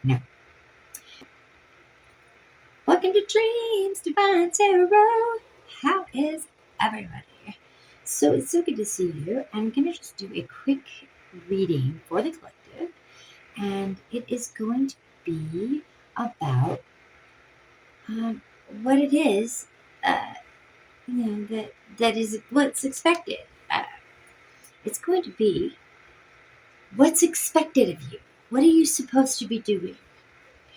No. Welcome to Dreams Divine Tarot. How is everybody? So it's so good to see you. I'm going to just do a quick reading for the collective, and it is going to be about what it is, that is what's expected. It's going to be what's expected of you. What are you supposed to be doing?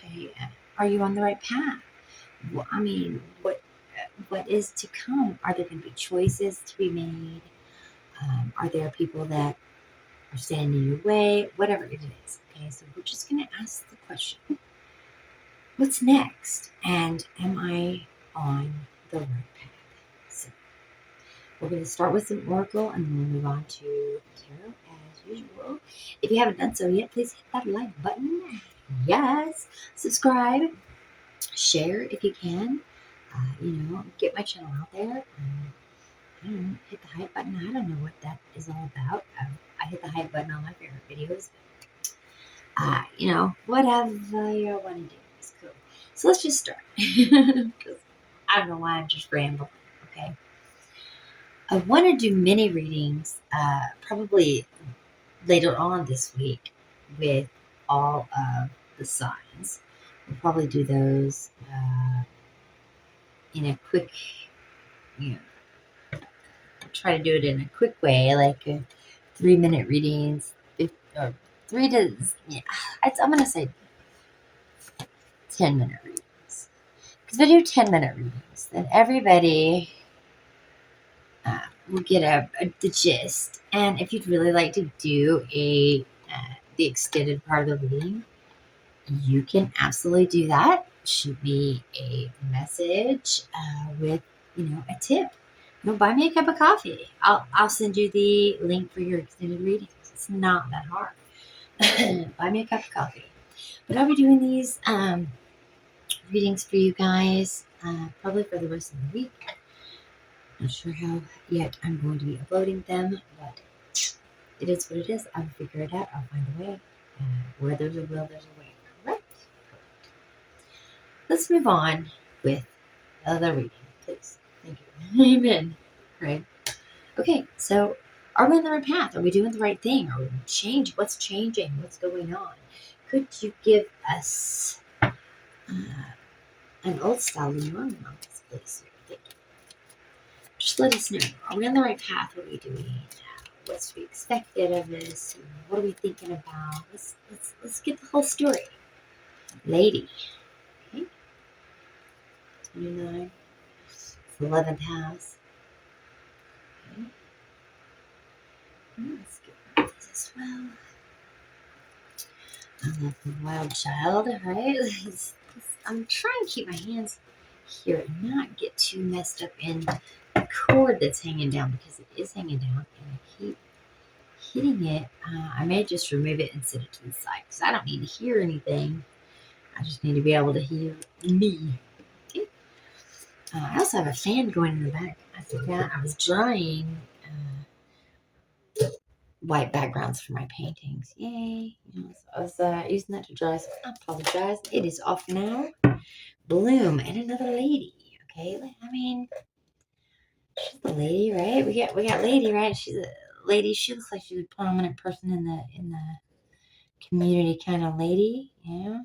Okay, are you on the right path? Well, I mean, what is to come? Are there going to be choices to be made? Are there people that are standing in your way? Whatever it is. Okay, so we're just going to ask the question: what's next? And am I on the right path? So we're going to start with some Oracle, and then we'll move on to Tarot as usual. If you haven't done so yet, please hit that like button. Yes, subscribe, share if you can. Get my channel out there. I don't know, hit the hype button. I don't know what that is all about. I hit the hype button on my favorite videos. Whatever you want to do is cool. So let's just start. Because I don't know why I'm just rambling. Okay. I want to do mini readings probably later on this week with all of the signs. We'll probably do those in a quick, try to do it in a quick way, like 3-minute readings, or 3 to, I'm going to say 10-minute readings. Because if I do 10-minute readings, then everybody will get the gist. And if you'd really like to do the extended part of the reading, you can absolutely do that. Shoot me a message with, a tip. Buy me a cup of coffee. I'll send you the link for your extended readings. It's not that hard. Buy me a cup of coffee. But I'll be doing these readings for you guys probably for the rest of the week. Not sure how yet I'm going to be uploading them, but it is what it is. I'll figure it out. I'll find a way. Where there's a will, there's a way. Correct? Let's move on with the reading, please. Thank you. Amen. Right. Okay, so are we on the right path? Are we doing the right thing? Are we changing? What's changing? What's going on? Could you give us an old style Lanormand on this, please? Thank you. Just let us know. Are we on the right path? What are we doing? What's to be expected of this? What are we thinking about? Let's get the whole story. Lady. Okay. 29. It's the 11th house. Okay. Let's get this as well. I love the wild child, right? I'm trying to keep my hands here and not get too messed up in the cord that's hanging down, because it is hanging down and I keep hitting it. I may just remove it and set it to the side because I don't need to hear anything. I just need to be able to hear me. Okay. I also have a fan going in the back. I forgot I was drying white backgrounds for my paintings. Yay. So I was using that to dry, so I apologize. It is off now. Bloom and another lady. Okay. I mean, she's a lady, right? We got lady, right? She's a lady. She looks like she's a prominent person in the community kind of lady. Yeah.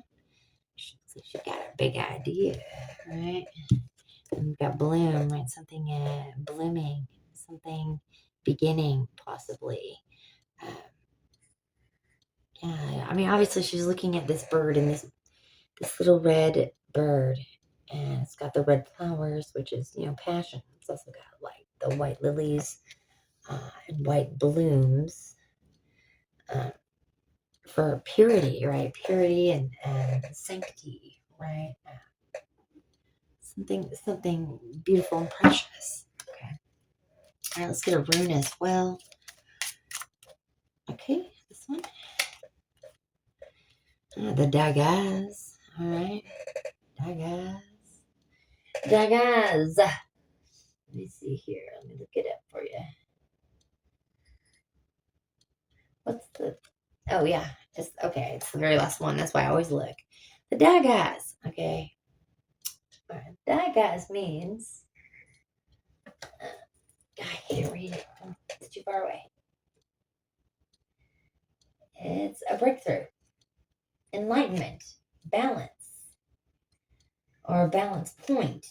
She looks like she's got a big idea, right? And we've got bloom, right? Something blooming, something beginning, possibly. I mean, obviously she's looking at this bird, and this little red bird, and it's got the red flowers, which is, passion. It's also got like the white lilies and white blooms for purity, right? Purity and sanctity, right? Something beautiful and precious. Okay. All right, let's get a rune as well. Okay, this one. The Diaz. All right. Diaz. Let me see here. Let me look it up for you. What's the... Oh, yeah. It's the very last one. That's why I always look. The Dagas. Okay. All right. Dagas means. I can't read it. It's too far away. It's a breakthrough, enlightenment, balance, or a balance point,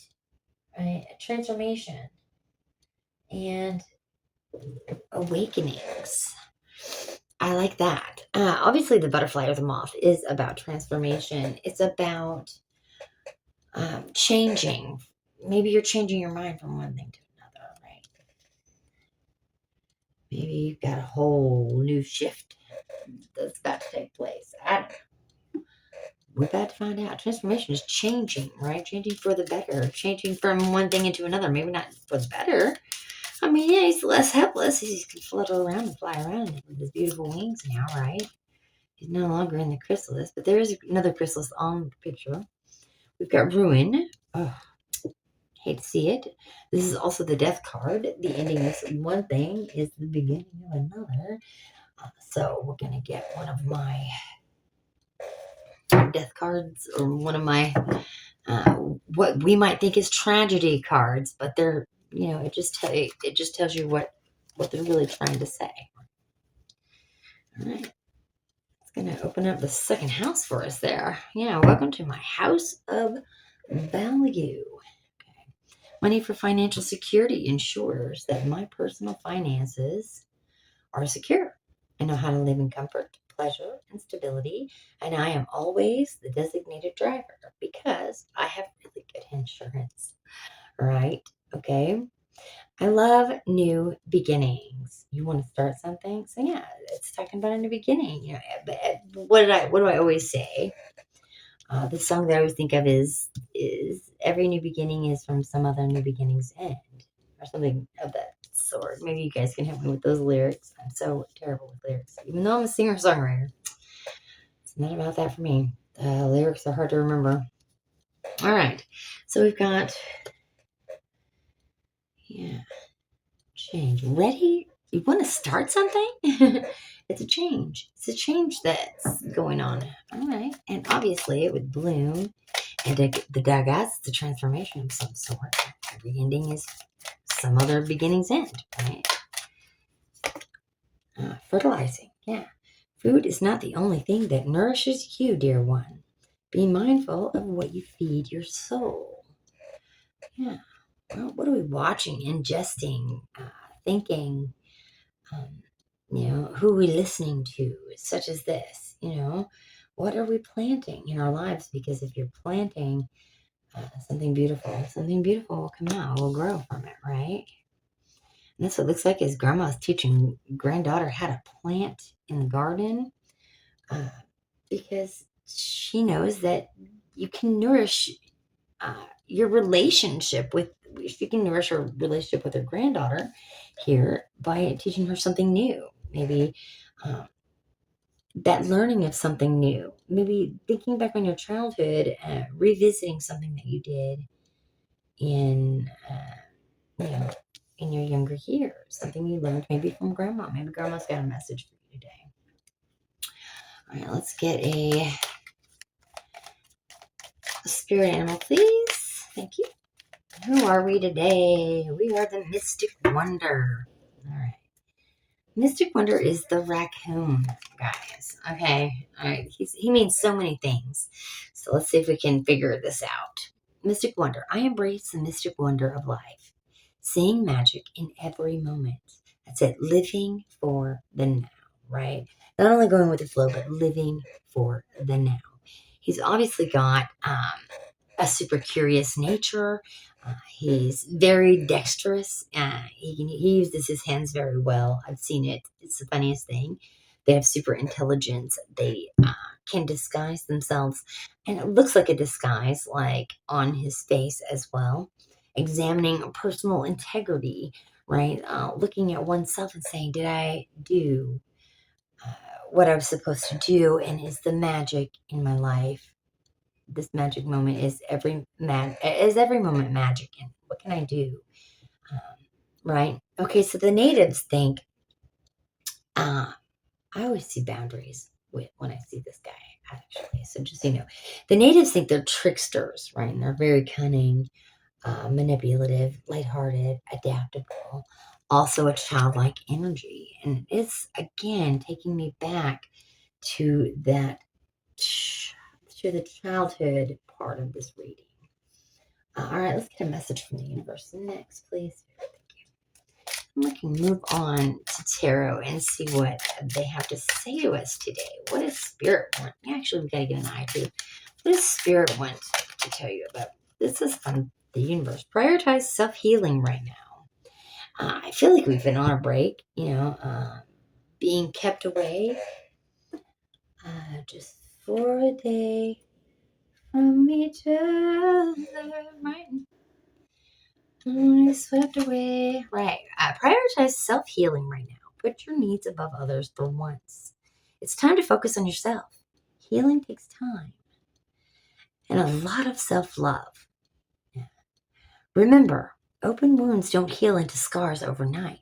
right? A transformation and awakenings. I like that. Obviously, the butterfly or the moth is about transformation. It's about changing. Maybe you're changing your mind from one thing to another, right? Maybe you've got a whole new shift that's about to take place. I don't know. We're about to find out. Transformation is changing, right? Changing for the better. Changing from one thing into another. Maybe not for the better. I mean, yeah, he's less helpless. He can flutter around and fly around with his beautiful wings now, right? He's no longer in the chrysalis, but there is another chrysalis on the picture. We've got Ruin. Oh, hate to see it. This is also the death card. The ending of one thing is the beginning of another. So we're going to get one of my death cards, or one of my what we might think is tragedy cards, but they're, it just tells you what they're really trying to say. All right. It's going to open up the second house for us there. Yeah, welcome to my house of value. Okay. Money for financial security ensures that my personal finances are secure. I know how to live in comfort, pleasure, and stability, and I am always the designated driver because I have really good insurance. Right? Okay. I love new beginnings. You want to start something? So yeah, it's talking about a new beginning. What do I always say? The song that I always think of is every new beginning is from some other new beginning's end, or something of that sort. Maybe you guys can help me with those lyrics. I'm so terrible with lyrics, even though I'm a singer-songwriter. It's not about that for me. The lyrics are hard to remember. All right, so we've got change. Ready? You want to start something? It's a change. It's a change that's going on. All right. And obviously it would bloom. And the Dagas, it's a transformation of some sort. Every ending is some other beginning's end, right? Fertilizing. Yeah. Food is not the only thing that nourishes you, dear one. Be mindful of what you feed your soul. Yeah. Well, what are we watching, ingesting, thinking? Who are we listening to, such as this? What are we planting in our lives? Because if you're planting something beautiful will come out, will grow from it, right? And that's what it looks like is grandma's teaching granddaughter how to plant in the garden, because she knows that you can nourish your relationship with, she can nourish her relationship with her granddaughter here by teaching her something new. Maybe that learning of something new, maybe thinking back on your childhood, revisiting something that you did in, in your younger years, something you learned maybe from grandma. Maybe grandma's got a message for you today. All right, let's get a spirit animal, please. Thank you. Who are we today? We are the Mystic Wonder. All right. Mystic Wonder is the raccoon, guys. Okay. All right. He means so many things. So let's see if we can figure this out. Mystic Wonder. I embrace the mystic wonder of life, seeing magic in every moment. That's it. Living for the now, right? Not only going with the flow, but living for the now. He's obviously got a super curious nature. He's very dexterous. He uses his hands very well. I've seen it. It's the funniest thing. They have super intelligence. They can disguise themselves. And it looks like a disguise, like on his face as well. Examining personal integrity, right? Looking at oneself and saying, did I do what I was supposed to do? And is the magic in my life, this magic moment, is every moment magic, and what can I do? Right? Okay, so the natives think, I always see boundaries. when I see this guy, actually. So just so you know, the natives think they're tricksters, right? And they're very cunning, manipulative, lighthearted, adaptable, also a childlike energy. And it's, again, taking me back to that, to the childhood part of this reading. All right, let's get a message from the universe next, please. We can move on to tarot and see what they have to say to us today. What does Spirit want? Actually, we got to get an eye too. What does Spirit want to tell you about? This is from the universe. Prioritize self-healing right now. I feel like we've been on a break, being kept away just for a day from each other, right? Swept away. Right. Prioritize self-healing right now. Put your needs above others for once. It's time to focus on yourself. Healing takes time and a lot of self-love. Yeah. Remember, open wounds don't heal into scars overnight.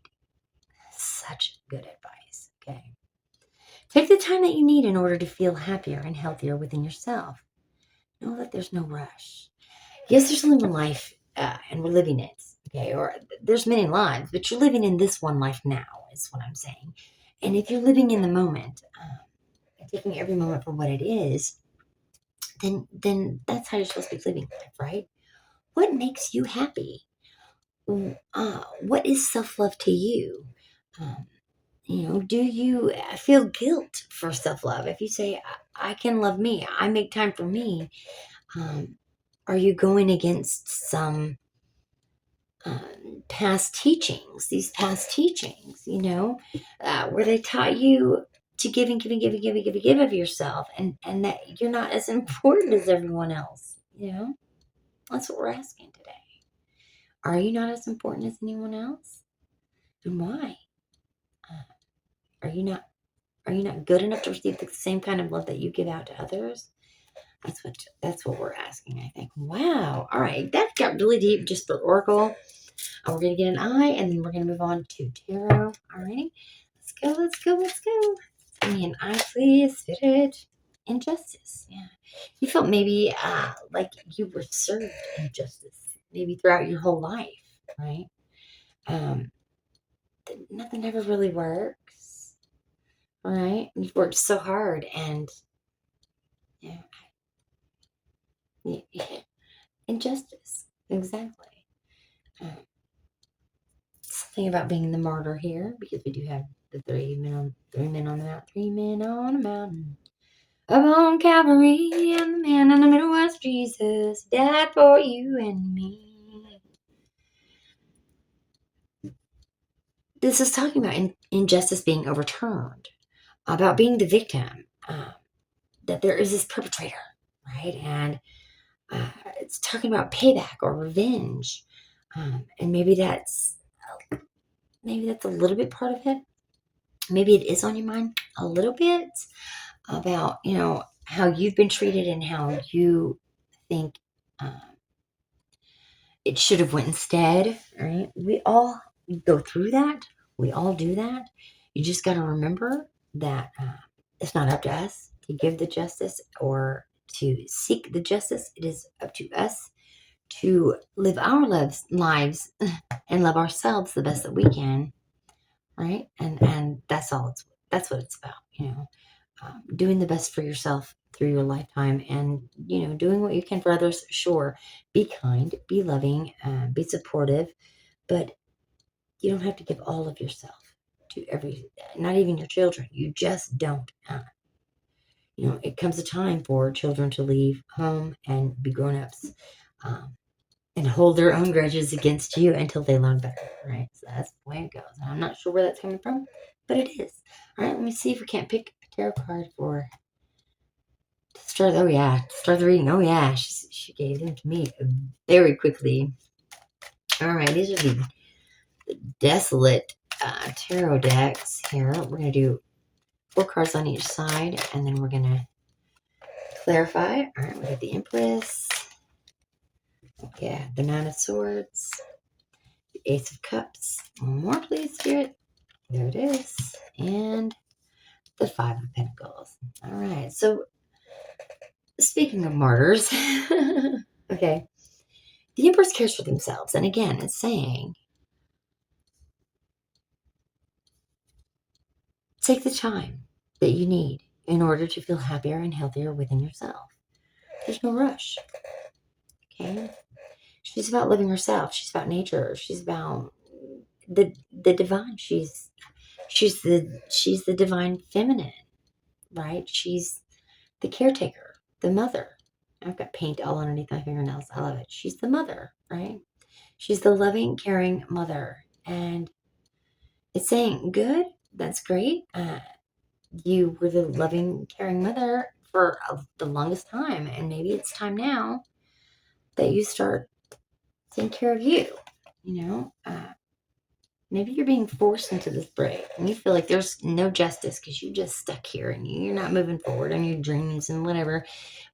Such good advice. Okay. Take the time that you need in order to feel happier and healthier within yourself. Know that there's no rush. Yes, there's only one life, and we're living it. Okay, or there's many lives, but you're living in this one life now, is what I'm saying. And if you're living in the moment, and taking every moment for what it is, then that's how you're supposed to be living life, right? What makes you happy? What is self-love to you? Do you feel guilt for self-love? If you say, I can love me, I make time for me, are you going against some past teachings, these past teachings, where they taught you to give and give and give and give and give and give of yourself, and that you're not as important as everyone else, That's what we're asking today. Are you not as important as anyone else? And why? Are you not good enough to receive the same kind of love that you give out to others? That's what we're asking, I think. Wow. All right. That got really deep just for Oracle. We're going to get an eye, and then we're going to move on to tarot. All righty. Let's go. Give me an eye, please. Spirit. Injustice. Yeah. You felt maybe like you were served injustice, maybe throughout your whole life, right? Nothing ever really works, right? You've worked so hard, and yeah. Injustice. Exactly. Something about being the martyr here, because we do have the three men on the mountain. Up on Calvary, and the man in the middle was Jesus, died for you and me. This is talking about injustice being overturned, about being the victim, that there is this perpetrator, right? And it's talking about payback or revenge, and maybe that's a little bit part of it. Maybe it is on your mind a little bit about, how you've been treated and how you think it should have went instead, right? We all go through that. We all do that. You just got to remember that it's not up to us to give the justice or to seek the justice. It is up to us to live our lives and love ourselves the best that we can, right? And that's all. That's what it's about, doing the best for yourself through your lifetime, and doing what you can for others. Sure, be kind, be loving, be supportive, but you don't have to give all of yourself to not even your children. You just don't. It comes a time for children to leave home and be grown-ups, and hold their own grudges against you until they learn better, right? So that's the way it goes. And I'm not sure where that's coming from, but it is. All right, let me see if we can't pick a tarot card for start the reading. Oh yeah, she gave them to me very quickly. All right, these are the Desolate tarot decks here. We're going to do 4 cards on each side, and then we're going to clarify. All right, we got the Empress. Yeah, the Nine of Swords. The Ace of Cups. One more, please, Spirit. There it is. And the Five of Pentacles. All right. So speaking of martyrs, okay, the Empress cares for themselves. And again, it's saying, take the time that you need in order to feel happier and healthier within yourself. There's no rush. Okay. She's about living herself. She's about nature. She's about the divine. She's the divine feminine, right? She's the caretaker, the mother. I've got paint all underneath my fingernails. I love it. She's the mother, right? She's the loving, caring mother. And it's saying, good, that's great. You were the loving, caring mother for the longest time. And maybe it's time now that you start taking care of you, you know? Maybe you're being forced into this break and you feel like there's no justice because you're just stuck here and you're not moving forward on your dreams and whatever.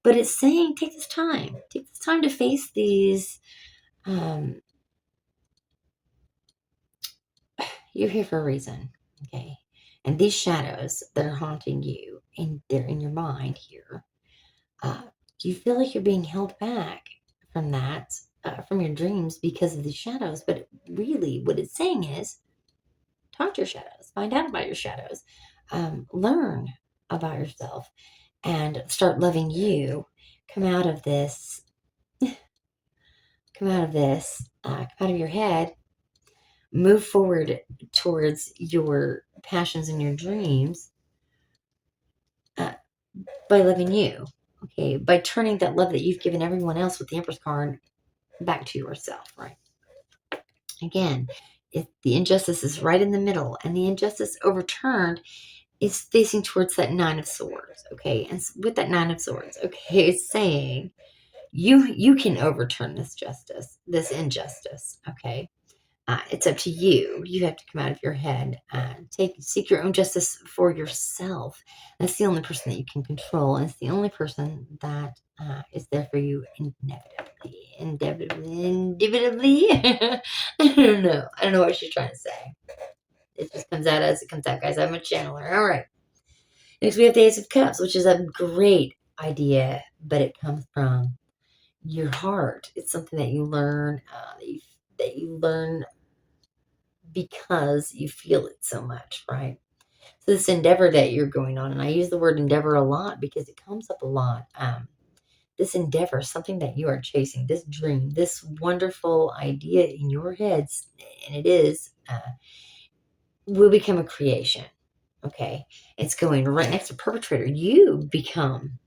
But it's saying, take this time. Take this time to face these. You're here for a reason, okay? And these shadows that are haunting you, and they're in your mind here, you feel like you're being held back from that, from your dreams because of these shadows. But really, what it's saying is, talk to your shadows, find out about your shadows, learn about yourself, and start loving you. Come out of this, come out of your head, move forward towards your passions and your dreams by loving you, okay? By turning that love that you've given everyone else with the Empress card back to yourself, right? Again, if the injustice is right in the middle and the injustice overturned is facing towards that Nine of Swords, okay? And with that Nine of Swords, okay, it's saying you can overturn this injustice, okay? It's up to you. You have to come out of your head and seek your own justice for yourself. That's the only person that you can control. And it's the only person that is there for you indubitably. I don't know. I don't know what she's trying to say. It just comes out as it comes out, guys. I'm a channeler. All right. Next, we have the Ace of Cups, which is a great idea, but it comes from your heart. It's something that you learn, that you learn because you feel it so much, right? So this endeavor that you're going on, and I use the word endeavor a lot because it comes up a lot. This endeavor, something that you are chasing, this dream, this wonderful idea in your heads, and it is, will become a creation. Okay, it's going right next to perpetrator. You become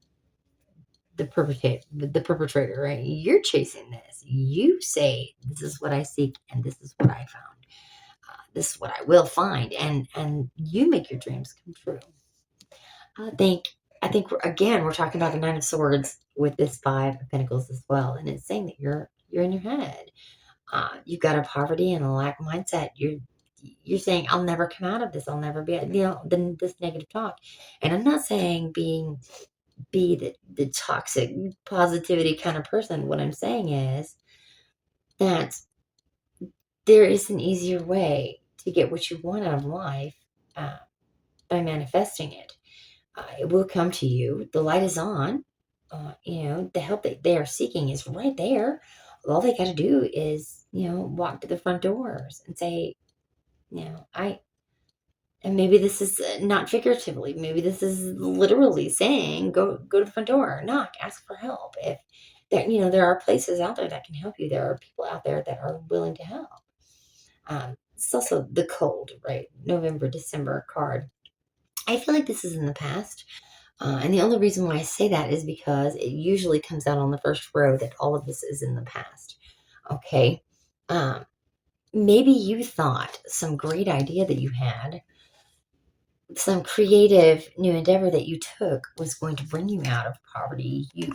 the perpetrator, right? You're chasing this. You say, "This is what I seek, and this is what I found. This is what I will find," and you make your dreams come true. I think we're talking about the Nine of Swords with this Five of Pentacles as well, and it's saying that you're in your head. You've got a poverty and a lack mindset. You're saying, I'll never come out of this. I'll never be, this negative talk. And I'm not saying be the toxic positivity kind of person. What I'm saying is that there is an easier way to get what you want out of life by manifesting it. It will come to you. The light is on. The help that they are seeking is right there. All they got to do is, walk to the front doors and say, and maybe this is not figuratively, maybe this is literally saying, go to the front door, knock, ask for help. If there are places out there that can help you. There are people out there that are willing to help. It's also the cold, right? November, December card. I feel like this is in the past. And the only reason why I say that is because it usually comes out on the first row that all of this is in the past. Okay. Maybe you thought some great idea that you had, some creative new endeavor that you took was going to bring you out of poverty. You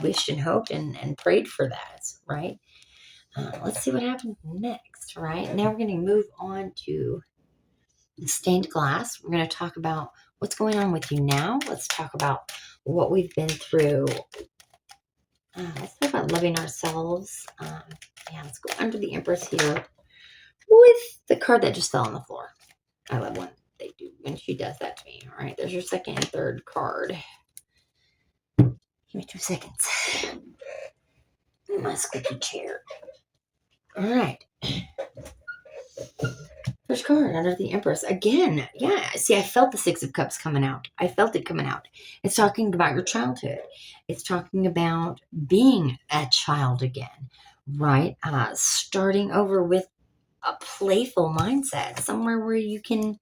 wished and hoped and prayed for that, right? Let's see what happens next, right? Now we're going to move on to the stained glass. We're going to talk about what's going on with you now. Let's talk about what we've been through. Let's talk about loving ourselves. Let's go under the Empress here with the card that just fell on the floor. I love when they do, when she does that to me. All right, there's your second and third card. Give me 2 seconds. My squeaky chair. All right. First card under the Empress. Again, yeah. See, I felt the Six of Cups coming out. I felt it coming out. It's talking about your childhood. It's talking about being a child again, right? Starting over with a playful mindset, somewhere where you can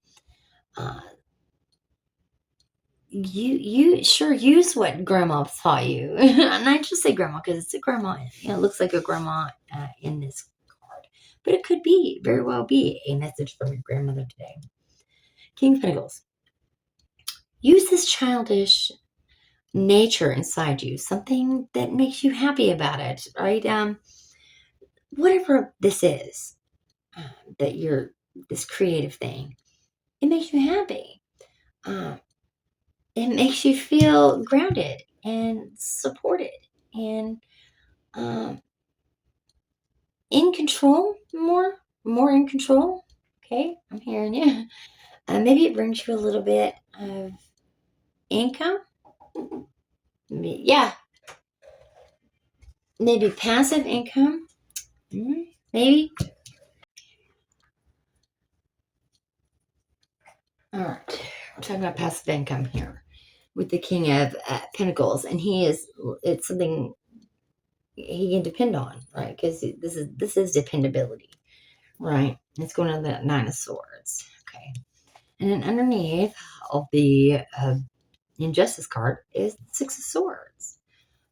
you sure use what grandma taught you. And I just say grandma because it's a grandma. It looks like a grandma in this card, but it could be very well be a message from your grandmother today. King of Pentacles. Use this childish nature inside you, something that makes you happy about it, right? Whatever this is, that you're this creative thing, it makes you happy. It makes you feel grounded and supported and in control, more in control. Okay, I'm hearing you. Maybe it brings you a little bit of income. Yeah, maybe passive income. Maybe. All right, we're talking about passive income here with the King of Pentacles, and it's something he can depend on, right? Because this is dependability, right? It's going on that Nine of Swords, okay. And then underneath of the Injustice card is the Six of Swords.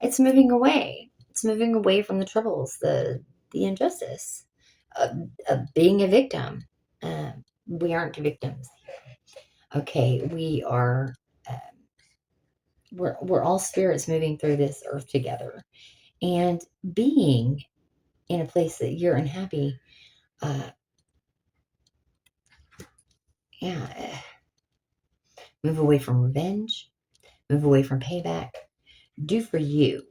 It's moving away. It's moving away from the troubles, the injustice of being a victim. We aren't victims. Okay, we are. We're all spirits moving through this earth together, and being in a place that you're unhappy. Yeah, move away from revenge. Move away from payback. Do for you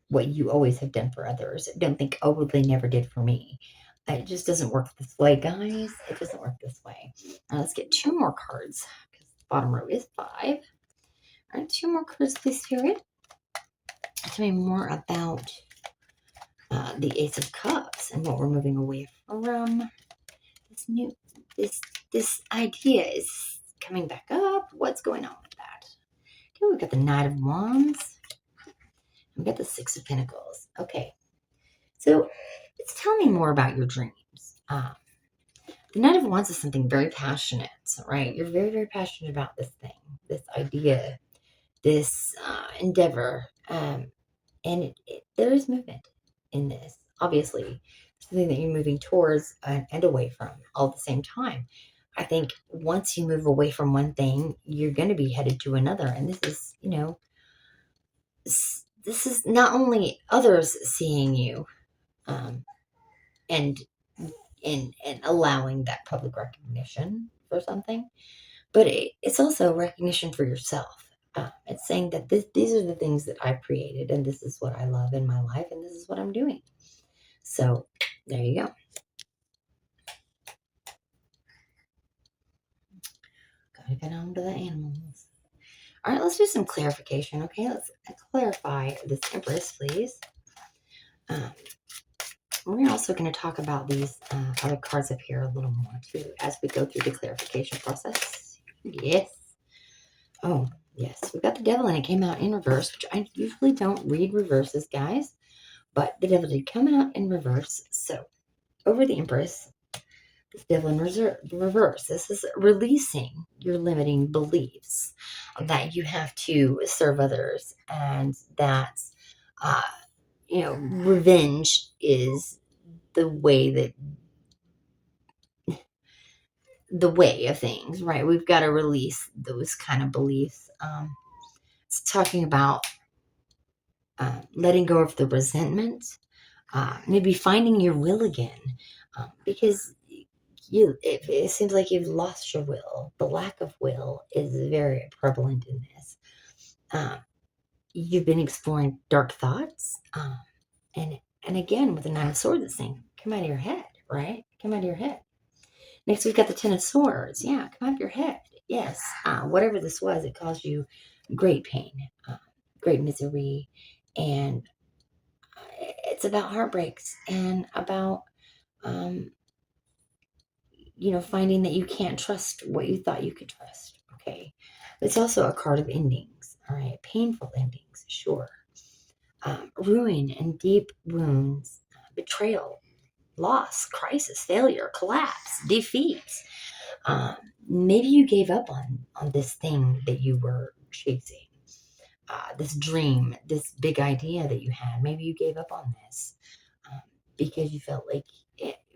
what you always have done for others. Don't think, oh, well, they never did for me. It just doesn't work this way, guys. It doesn't work this way. Now let's get 2 more cards because the bottom row is 5. All right, 2 more cards, please, Spirit. Tell me more about the Ace of Cups and what we're moving away from. This idea is coming back up. What's going on with that? Okay, we've got the Knight of Wands. We've got the Six of Pentacles. Okay, so it's telling me more about your dreams. The Knight of Wands is something very passionate, right? You're very, very passionate about this thing, this idea, this endeavor. And there is movement in this. Obviously, something that you're moving towards and away from all at the same time. I think once you move away from one thing, you're going to be headed to another. And this is, this is not only others seeing you and allowing that public recognition for something, but it's also recognition for yourself. It's saying that these are the things that I've created, and this is what I love in my life, and this is what I'm doing. So there you go. Gotta get on to the animals. All right, let's do some clarification. Okay, let's clarify this Empress, please. We're also going to talk about these other cards up here a little more too as we go through the clarification process. Yes. Oh, yes. We got the Devil and it came out in reverse, which I usually don't read reverses, guys. But the Devil did come out in reverse. So, over the Empress, this Devil in reverse. This is releasing your limiting beliefs that you have to serve others and that, revenge is the way of things, right? We've got to release those kind of beliefs. It's talking about letting go of the resentment, maybe finding your will again, because it seems like you've lost your will. The lack of will is very prevalent in this. You've been exploring dark thoughts, and again with the Nine of Swords, it's saying, come out of your head, right? Come out of your head. Next, we've got the Ten of Swords. Yeah, come out of your head. Yes, whatever this was, it caused you great pain, great misery, and it's about heartbreaks and about, um, finding that you can't trust what you thought you could trust. Okay, it's also a card of endings. All right, painful endings, sure. Ruin and deep wounds, betrayal, loss, crisis, failure, collapse, defeat. Um, Maybe you gave up on this thing that you were chasing, this dream, this big idea that you had. Maybe you gave up on this because you felt like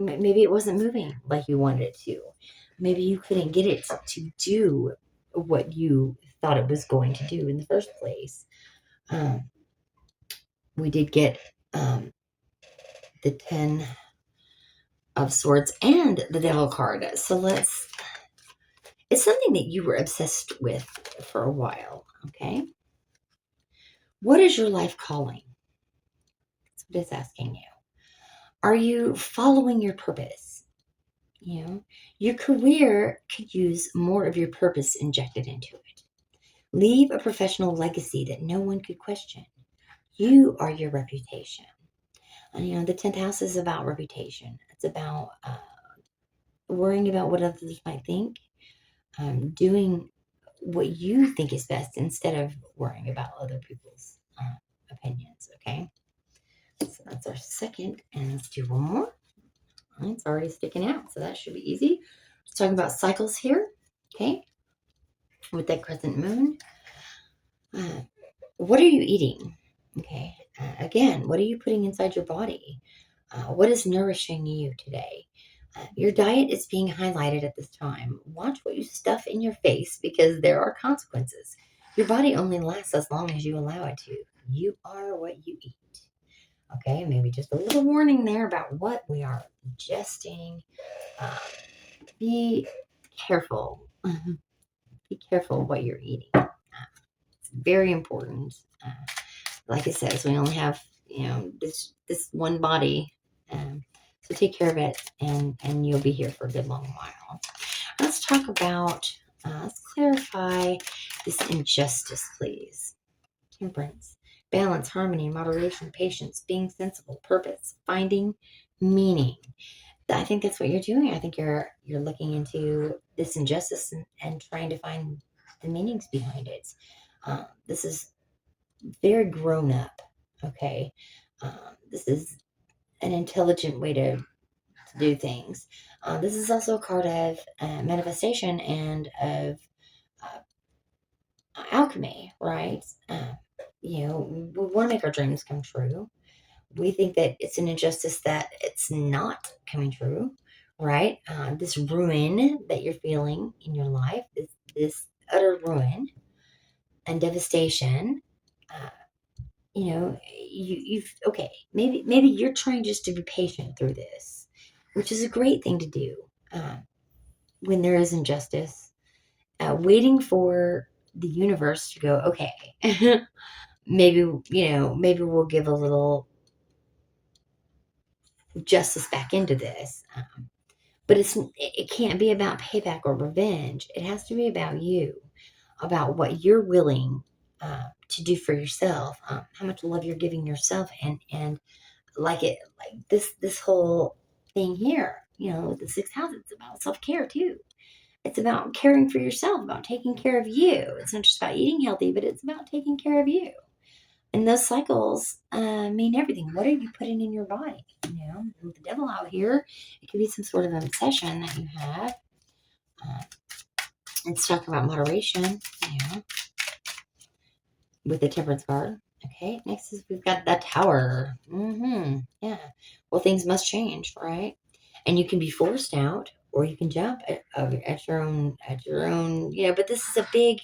maybe it wasn't moving like you wanted it to. Maybe you couldn't get it to do what you thought it was going to do in the first place. Um, we did get the 10 of Swords and the Devil card. So it's something that you were obsessed with for a while, okay? What is your life calling? That's what it's asking you. Are you following your purpose? Your career could use more of your purpose injected into it. Leave a professional legacy that no one could question. You are your reputation. And the 10th house is about reputation. It's about worrying about what others might think, doing what you think is best instead of worrying about other people's opinions. Okay, so that's our second, and let's do one more. It's already sticking out, so that should be easy. Just talking about cycles here. Okay, with that crescent moon. What are you eating? Okay, again, what are you putting inside your body? What is nourishing you today? Your diet is being highlighted at this time. Watch what you stuff in your face because there are consequences. Your body only lasts as long as you allow it to. You are what you eat. Okay, maybe just a little warning there about what we are ingesting. Be careful. Be careful what you're eating. It's very important. Like it says, we only have this one body. So take care of it, and you'll be here for a good long while. Let's talk about, let's clarify this injustice, please. Temperance, balance, harmony, moderation, patience, being sensible, purpose, finding meaning. I think that's what you're doing. I think you're looking into this injustice and trying to find the meanings behind it. This is very grown up, okay? This is an intelligent way to do things. This is also a card of manifestation and of alchemy, right? We want to make our dreams come true. We think that it's an injustice that it's not coming true, right? This ruin that you're feeling in your life, this utter ruin and devastation. You've okay. Maybe you're trying just to be patient through this, which is a great thing to do when there is injustice. Waiting for the universe to go, okay, maybe we'll give a little justice back into this. But it can't be about payback or revenge. It has to be about you, about what you're willing to do for yourself, how much love you're giving yourself, and like this whole thing here. The sixth house. It's about self care too. It's about caring for yourself, about taking care of you. It's not just about eating healthy, but it's about taking care of you. And those cycles mean everything. What are you putting in your body? With the devil out here, it could be some sort of an obsession that you have. Let's talk about moderation, with the temperance card. Okay, next is we've got the tower. Yeah. Well, things must change, right? And you can be forced out, or you can jump at your own. But this is a big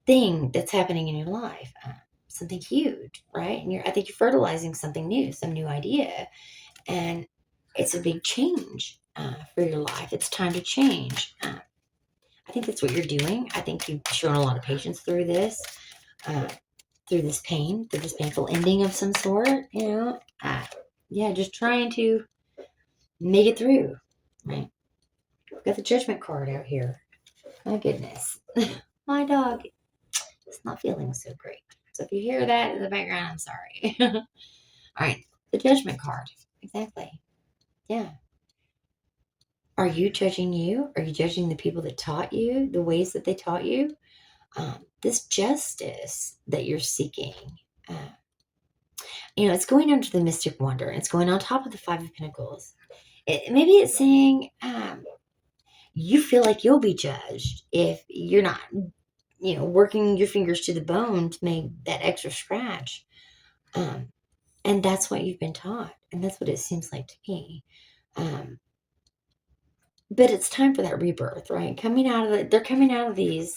thing that's happening in your life. Something huge, right? And I think you're fertilizing something new, some new idea, and it's a big change for your life. It's time to change. I think that's what you're doing. I think you've shown a lot of patience through this, through this pain, through this painful ending of some sort. Just trying to make it through. Right? We've got the Judgment card out here. My goodness. My dog is not feeling so great. So if you hear that in the background, I'm sorry. All right. The Judgment card. Exactly. Yeah. Are you judging you? Are you judging the people that taught you, the ways that they taught you? This justice that you're seeking, uh, it's going under the Mystic Wonder. It's going on top of the Five of Pentacles. Maybe it's saying you feel like you'll be judged if you're not, working your fingers to the bone to make that extra scratch. And that's what you've been taught. And that's what it seems like to me. But it's time for that rebirth, right? They're coming out of these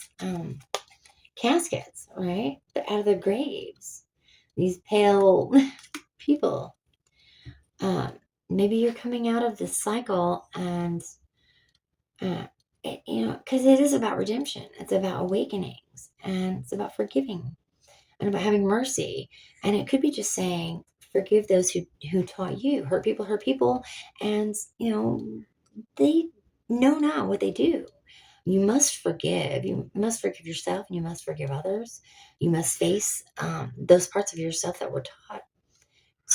caskets, right? Out of their graves. These pale people. Maybe you're coming out of this cycle and, because it is about redemption. It's about awakenings and it's about forgiving and about having mercy. And it could be just saying, forgive those who taught you. Hurt people. And, they know not what they do. You must forgive. You must forgive yourself and you must forgive others. You must face those parts of yourself that were taught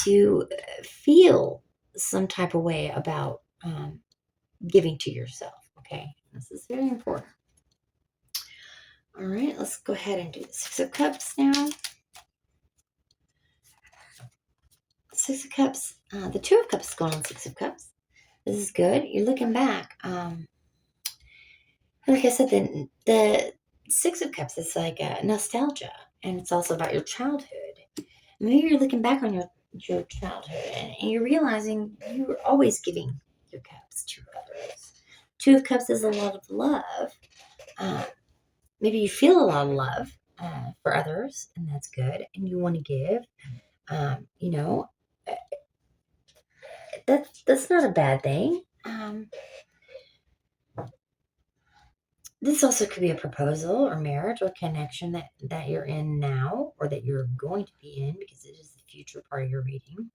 to feel some type of way about giving to yourself. Okay, this is very important. All right, let's go ahead and do the Six of Cups now. Six of Cups, the Two of Cups is going on Six of Cups. This is good. You're looking back. Like I said, the Six of Cups is like nostalgia, and it's also about your childhood. Maybe you're looking back on your childhood and you're realizing you were always giving your cups to others. Two of Cups is a lot of love. Maybe you feel a lot of love for others, and that's good, and you want to give. That's not a bad thing. This also could be a proposal or marriage or connection that you're in now or that you're going to be in because it is the future part of your reading.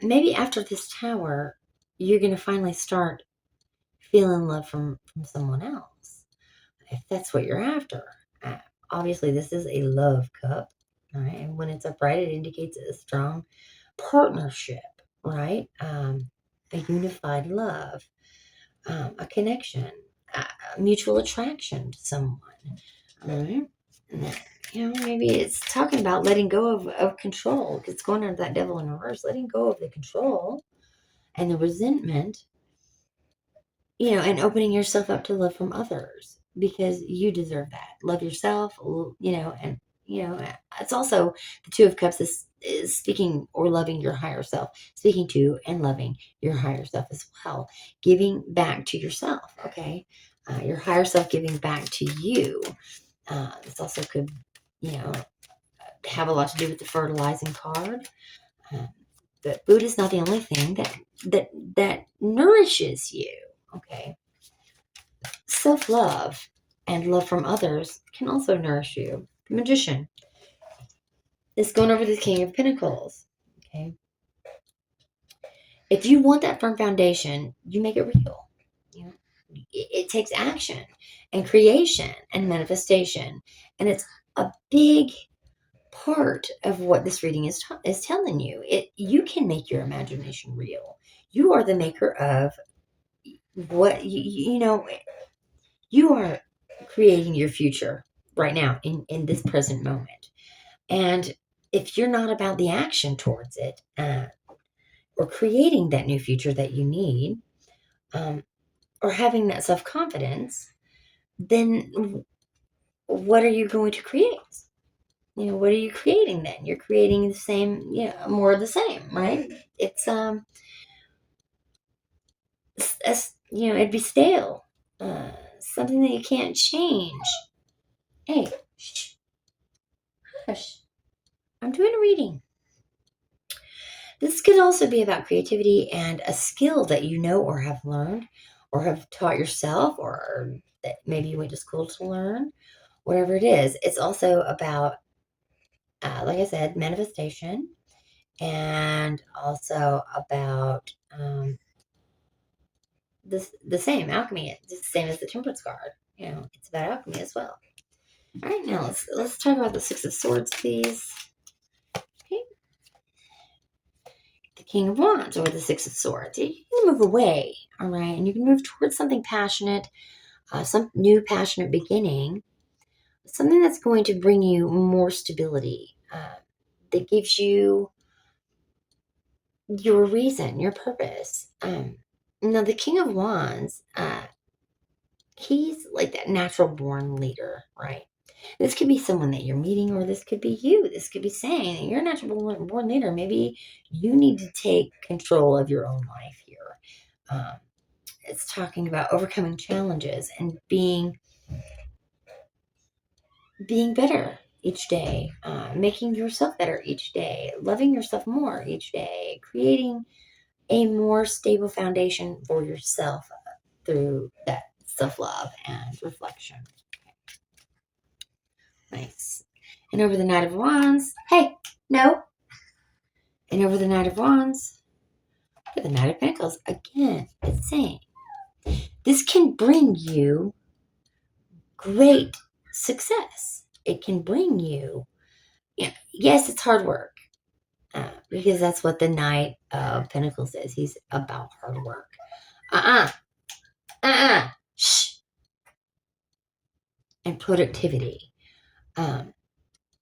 Maybe after this tower, you're going to finally start feeling love from someone else, if that's what you're after. Obviously, this is a love cup, right? And when it's upright, it indicates a strong partnership, right? A unified love, a connection, a mutual attraction to someone, right? Maybe it's talking about letting go of control because it's going under that devil in reverse, letting go of the control and the resentment, and opening yourself up to love from others because you deserve that. Love yourself, and, it's also the Two of Cups is speaking or loving your higher self, speaking to and loving your higher self as well, giving back to yourself, okay? Your higher self giving back to you. This also could, have a lot to do with the fertilizing card. But food is not the only thing that nourishes you. Okay. Self-love and love from others can also nourish you. The Magician is going over the King of Pentacles. Okay. If you want that firm foundation, you make it real. It takes action and creation and manifestation. And it's a big part of what this reading is telling you. You can make your imagination real. You are the maker of what you are creating your future right now in this present moment. And if you're not about the action towards it or creating that new future that you need or having that self-confidence, then what are you going to create? What are you creating then? You're creating the same, more of the same, right? It's, it'd be stale. Something that you can't change. Hey, shh, hush. I'm doing a reading. This could also be about creativity and a skill that you know or have learned or have taught yourself or that maybe you went to school to learn. Whatever it is, it's also about, like I said, manifestation and also about the same alchemy, just the same as the Temperance card. It's about alchemy as well. All right, now let's talk about the Six of Swords, please. Okay. The King of Wands, or the Six of Swords. You can move away, all right, and you can move towards something passionate, some new passionate beginning, something that's going to bring you more stability, that gives you your reason, your purpose. Now, the King of Wands, he's like that natural born leader, right? This could be someone that you're meeting, or this could be you. This could be saying that you're a natural born leader. Maybe you need to take control of your own life here. It's talking about overcoming challenges and being better each day, making yourself better each day, loving yourself more each day, creating a more stable foundation for yourself through that self-love and reflection. Nice. And over the Knight of Wands, hey, no. And over the Knight of Wands, the Knight of Pentacles, again, it's saying this can bring you great success. It can bring you, yes, it's hard work, because that's what the Knight of Pentacles is. He's about hard work. Shh. And productivity.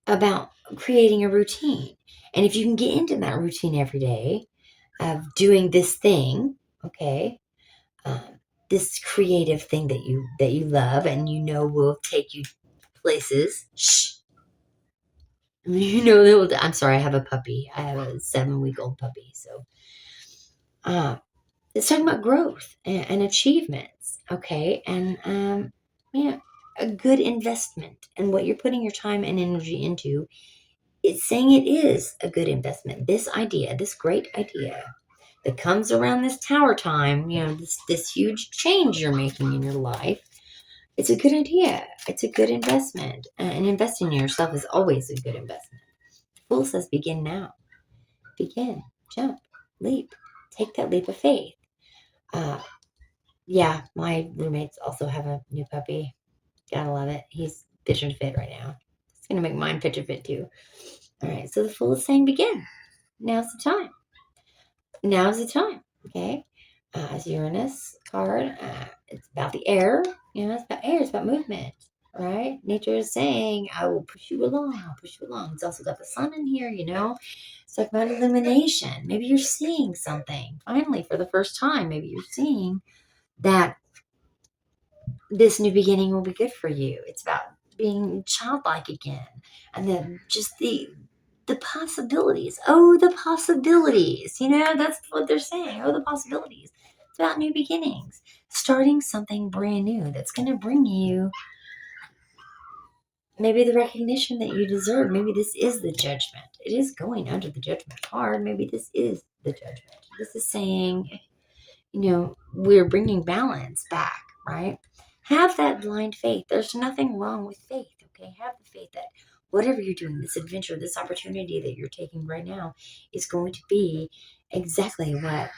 About creating a routine. And if you can get into that routine every day of doing this thing, okay, this creative thing that you love and will take you places. Shh. I'm sorry, I have a puppy. I have a 7-week-old puppy. So it's talking about growth and achievements, okay? And a good investment, and what you're putting your time and energy into, it's saying it is a good investment. This idea, this great idea that comes around this tower time, this huge change you're making in your life, it's a good idea. It's a good investment. And investing in yourself is always a good investment. The Fool says begin now. Begin, jump, leap. Take that leap of faith. Yeah, my roommates also have a new puppy. Gotta love it. He's pitch and fit right now. It's going to make mine pitch and fit too. All right, so the Fool is saying begin. Now's the time. Now's the time, okay? As Uranus card, it's about the air. It's about air. It's about movement, right? Nature is saying, I will push you along. I'll push you along. It's also got the sun in here, It's like about illumination. Maybe you're seeing something. Finally, for the first time, maybe you're seeing that this new beginning will be good for you. It's about being childlike again. And then just the possibilities. Oh, the possibilities. That's what they're saying. Oh, the possibilities. It's about new beginnings. Starting something brand new that's going to bring you maybe the recognition that you deserve. Maybe this is the Judgment. It is going under the Judgment card. Maybe this is the Judgment. This is saying, we're bringing balance back, right? Have that blind faith. There's nothing wrong with faith, okay? Have the faith that whatever you're doing, this adventure, this opportunity that you're taking right now is going to be exactly what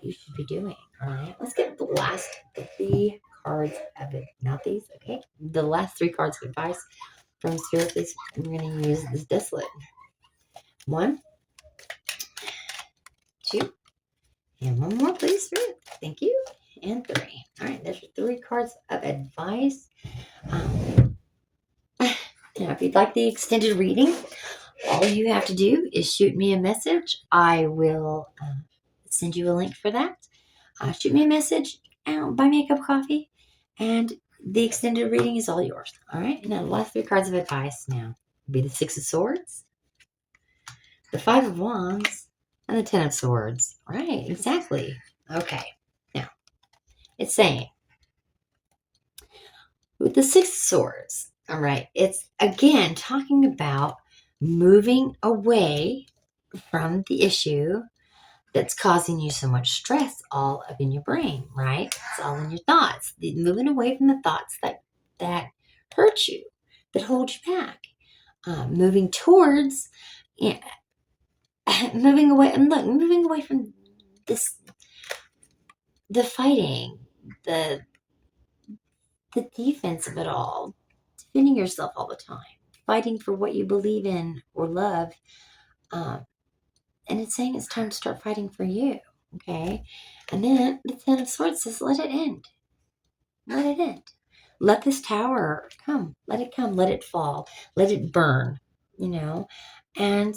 you should be doing, all right? Let's get the last 3 cards of it. Not these, okay? The last 3 cards of advice from Spirit, please. I'm going to use this Desolate. 1, 2, and 1 more, please, Spirit. Thank you. And 3. All right, there's your 3 cards of advice. Now, if you'd like the extended reading, all you have to do is shoot me a message. I will send you a link for that. Shoot me a message, buy me a cup of coffee, and the extended reading is all yours. All right? Now, the last 3 cards of advice now will be the 6 of Swords, the 5 of Wands, and the 10 of Swords. All right, exactly. Okay. Now, it's saying, with the 6 of Swords, all right, it's again talking about moving away from the issue that's causing you so much stress all up in your brain, right? It's all in your thoughts. Moving away from the thoughts that hurt you, that hold you back. Moving towards, moving away from this the fighting, the defense of it all, defending yourself all the time, fighting for what you believe in or love. And it's saying it's time to start fighting for you. Okay. And then the Ten of Swords says, let it end. Let it end. Let this tower come. Let it come. Let it fall. Let it burn, and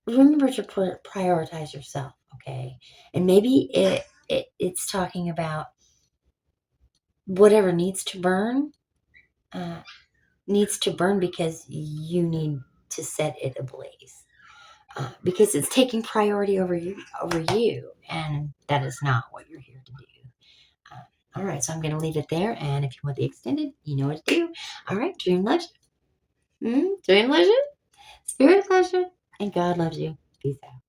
remember to prioritize yourself. Okay. And maybe it's talking about whatever needs to burn because you need to set it ablaze. Because it's taking priority over you, and that is not what you're here to do. All right, so I'm going to leave it there, and if you want the extended, you know what to do. All right, dream legend. Dream legend, spirit legend, and God loves you. Peace out.